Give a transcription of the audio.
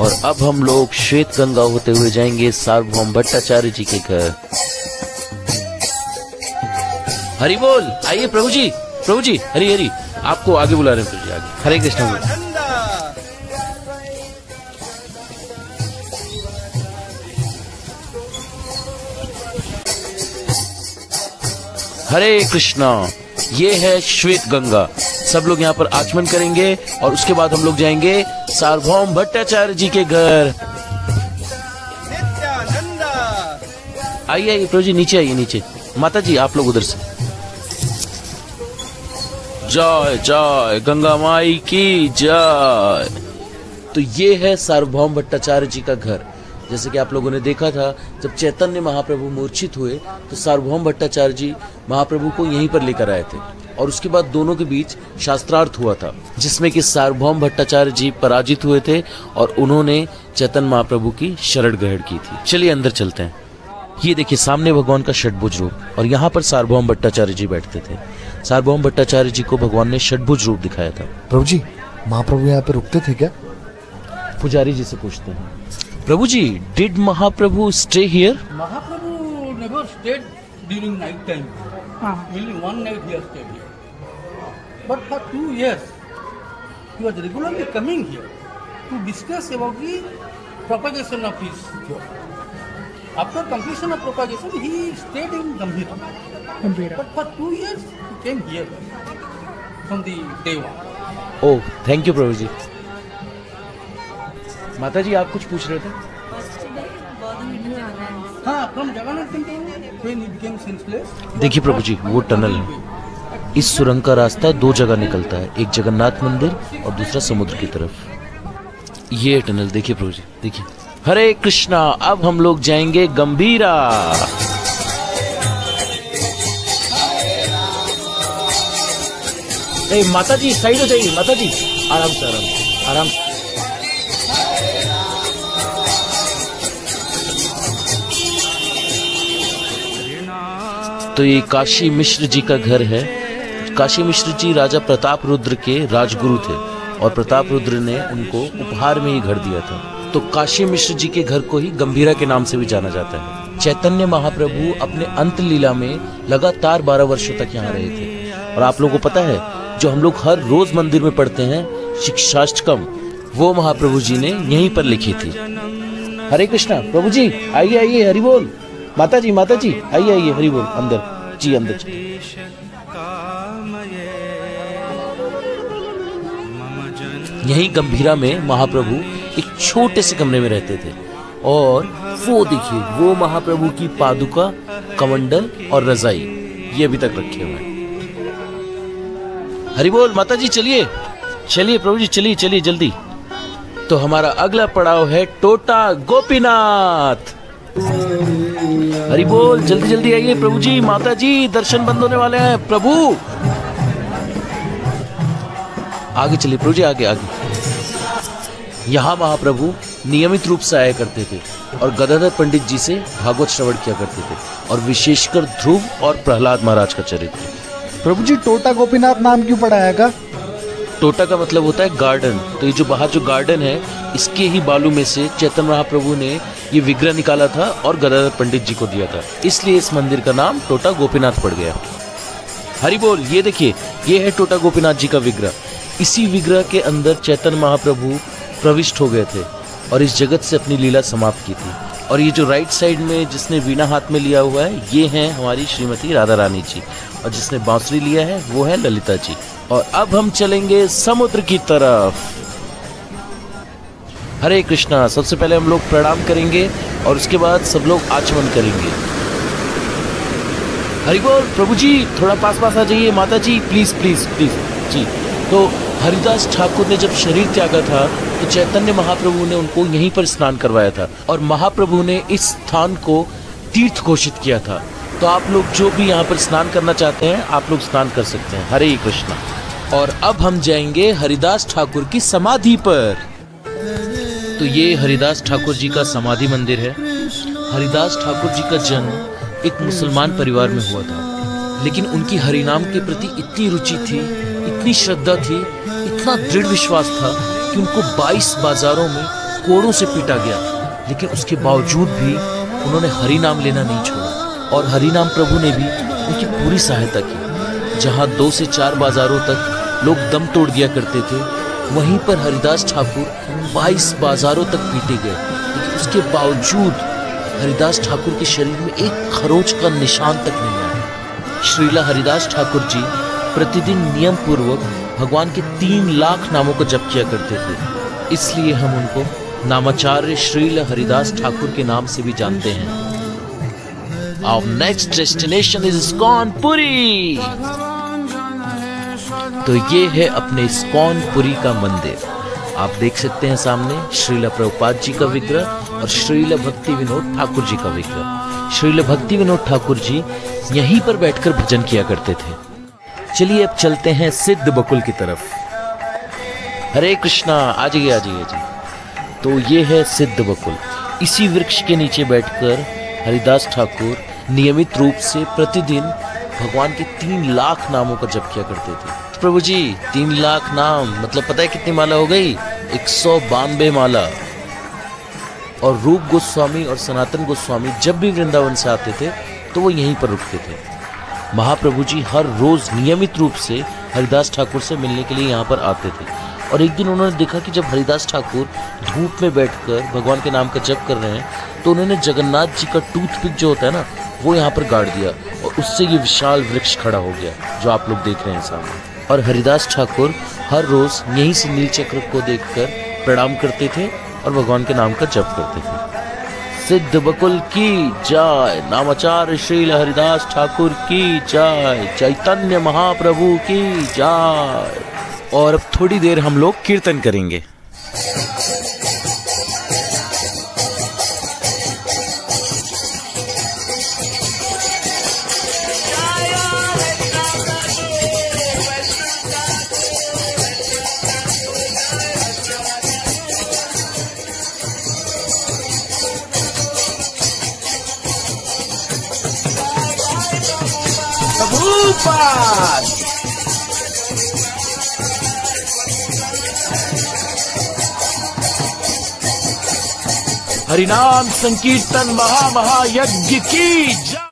और अब हम लोग श्वेत गंगा होते हुए जाएंगे सार्वभौम भट्टाचार्य जी के घर। हरि बोल। आइए प्रभु जी हरि हरि, आपको आगे बुला रहे हैं प्रभु जी, आगे। हरे कृष्ण बोल। हरे कृष्णा। ये है श्वेत गंगा। सब लोग यहाँ पर आचमन करेंगे और उसके बाद हम लोग जाएंगे सार्वभौम भट्टाचार्य जी के घर। आइए प्रभु जी, नीचे आइए, नीचे। माता जी आप लोग उधर से। जय जय गंगा माई की जय। तो ये है सार्वभौम भट्टाचार्य जी का घर। जैसे कि आप लोगों ने देखा था, जब चैतन्य महाप्रभु मूर्छित हुए तो सार्वभौम भट्टाचार्य जी महाप्रभु को यहीं पर लेकर आए थे और उसके बाद दोनों के बीच शास्त्रार्थ हुआ था, जिसमें कि सार्वभौम भट्टाचार्य जी पराजित हुए थे और उन्होंने चैतन्य महाप्रभु की शरण ग्रहण की थी। चलिए अंदर चलते हैं। ये देखिए सामने भगवान का षटभुज रूप, और यहाँ पर सार्वभौम भट्टाचार्य जी बैठते थे। सार्वभौम भट्टाचार्य जी को भगवान ने षटभुज रूप दिखाया था। प्रभु जी, महाप्रभु यहाँ पे रुकते थे क्या? पुजारी जी से पूछते हैं। Prabhu ji, did Mahaprabhu stay here? Mahaprabhu never stayed during night time. Only one night he has stayed here. But for 2 years, he was regularly coming here to discuss about the propagation of his work. After completion of propagation, he stayed in Gambhira. But for 2 years, he came here from the day one. Oh, thank you Prabhu ji. माता जी आप कुछ पूछ रहे थे? हाँ, from Jagannath temple when he became senseless. देखिए प्रभु जी, वो टनल है। इस सुरंग का रास्ता 2 जगह निकलता है, एक जगन्नाथ मंदिर और दूसरा समुद्र की तरफ। ये टनल देखिए प्रभु जी, देखिए। हरे कृष्णा। अब हम लोग जाएंगे गंभीरा। माता जी साइड हो जाइए, माता जी आराम से आराम से आराम से। तो ये काशी मिश्र जी का घर है। काशी मिश्र जी राजा प्रताप रुद्र के राजगुरु थे और प्रताप रुद्र ने उनको उपहार में ही घर दिया था। तो काशी मिश्र जी के घर को ही गंभीरा के नाम से भी जाना जाता है। चैतन्य महाप्रभु अपने अंत लीला में लगातार 12 वर्षों तक यहाँ रहे थे। और आप लोगों को पता है, जो हम लोग हर रोज मंदिर में पढ़ते हैं शिक्षाष्टकम, वो महाप्रभु जी ने यहीं पर लिखी थी। हरे कृष्णा। प्रभु जी आइए आइए, हरि बोल। माता जी आइए आइए, हरि बोल। अंदर जी, अंदर। यही गंभीरा में महाप्रभु एक छोटे से कमरे में रहते थे और वो देखिए, वो महाप्रभु की पादुका, कमंडल और रजाई ये अभी तक रखे हुए हैं। हरि बोल। माता जी चलिए चलिए, प्रभु जी चलिए चलिए जल्दी। तो हमारा अगला पड़ाव है टोटा गोपीनाथ। हरि बोल, जल्दी जल्दी आइए प्रभु जी। माता जी दर्शन बंद होने वाले हैं। प्रभु आगे चलिए प्रभु जी, आगे आगे। यहाँ महाप्रभु नियमित रूप से आया करते थे और गदाधर पंडित जी से भागवत श्रवण किया करते थे, और विशेषकर ध्रुव और प्रहलाद महाराज का चरित्र। प्रभु जी, टोटा गोपीनाथ नाम क्यों पड़ा का? टोटा का मतलब होता है गार्डन। तो ये जो बाहर जो गार्डन है, इसके ही बालू में से चैतन्य महाप्रभु ने ये विग्रह निकाला था और गदाधर पंडित जी को दिया था, इसलिए इस मंदिर का नाम टोटा गोपीनाथ पड़ गया। हरि बोल। ये देखिए, ये है टोटा गोपीनाथ जी का विग्रह। इसी विग्रह के अंदर चैतन्य महाप्रभु प्रविष्ट हो गए थे और इस जगत से अपनी लीला समाप्त की थी। और ये जो राइट साइड में जिसने वीणा हाथ में लिया हुआ है, ये हैं हमारी श्रीमती राधा रानी जी, और जिसने बांसुरी लिया है वो है ललिता जी। और अब हम चलेंगे समुद्र की तरफ। हरे कृष्णा। सबसे पहले हम लोग प्रणाम करेंगे और उसके बाद सब लोग आचमन करेंगे। हरि बोल। प्रभु जी थोड़ा पास आ जाइए। माता जी प्लीज प्लीज प्लीज जी। तो हरिदास ठाकुर ने जब शरीर त्यागा था तो चैतन्य महाप्रभु ने उनको यहीं पर स्नान करवाया था और महाप्रभु ने इस स्थान को तीर्थ घोषित किया था। तो आप लोग जो भी यहाँ पर स्नान करना चाहते हैं, आप लोग स्नान कर सकते हैं। हरे कृष्णा। और अब हम जाएंगे हरिदास ठाकुर की समाधि पर। तो ये हरिदास ठाकुर जी का समाधि मंदिर है। हरिदास ठाकुर जी का जन्म एक मुसलमान परिवार में हुआ था, लेकिन उनकी हरिनाम के प्रति इतनी रुचि थी, इतनी श्रद्धा थी, इतना दृढ़ विश्वास था कि उनको 22 बाजारों में कोड़ों से पीटा गया, लेकिन उसके बावजूद भी उन्होंने हरि नाम लेना नहीं छोड़ा और हरि नाम प्रभु ने भी उनकी पूरी सहायता की। जहां 2 से 4 बाजारों तक लोग दम तोड़ दिया करते थे, वहीं पर हरिदास ठाकुर 22 बाजारों तक पीटे गए, लेकिन उसके बावजूद हरिदास ठाकुर के शरीर में एक खरोंच का निशान तक नहीं आया। श्रीला हरिदास ठाकुर जी प्रतिदिन नियम पूर्वक भगवान के 3 लाख नामों को जप किया करते थे, इसलिए हम उनको नामाचार्य श्रीला हरिदास ठाकुर के नाम से भी जानते हैं। Our next destination is ISKCON Puri. तो ये है अपने इस्कॉन पुरी का मंदिर। आप देख सकते हैं सामने श्रीला प्रभुपाद जी का विग्रह और श्रीला भक्ति विनोद ठाकुर जी का विग्रह। श्रीला भक्ति विनोद ठाकुर जी यहीं पर बैठकर भजन किया करते थे। चलिए अब चलते हैं सिद्ध बकुल की तरफ। हरे कृष्णा, आ जाइए जी। तो ये है सिद्ध बकुल। इसी वृक्ष के नीचे बैठकर हरिदास ठाकुर नियमित रूप से प्रतिदिन भगवान के 3 लाख नामों का जप किया करते थे। प्रभु जी 3 लाख नाम मतलब पता है कितनी माला हो गई? 192 माला। और रूप गोस्वामी और सनातन गोस्वामी जब भी वृंदावन से आते थे तो वो यहीं पर रुकते थे। महाप्रभु जी हर रोज नियमित रूप से हरिदास ठाकुर से मिलने के लिए यहाँ पर आते थे। और एक दिन उन्होंने देखा कि जब हरिदास ठाकुर धूप में बैठकर भगवान के नाम का जप कर रहे हैं तो उन्होंने जगन्नाथ जी का टूथपिक जो होता है ना वो यहाँ पर गाड़ दिया और उससे ये विशाल वृक्ष खड़ा हो गया जो आप लोग देख रहे हैं सामने। और हरिदास ठाकुर हर रोज यहीं से नीलचक्र को देखकर प्रणाम करते थे और भगवान के नाम का जप करते थे। सिद्ध बकुल की जय, नामाचार्य श्रील हरिदास ठाकुर की जय, चैतन्य महाप्रभु की जय। और अब थोड़ी देर हम लोग कीर्तन करेंगे। हरिनाम संकीर्तन महामहायज्ञ की जय।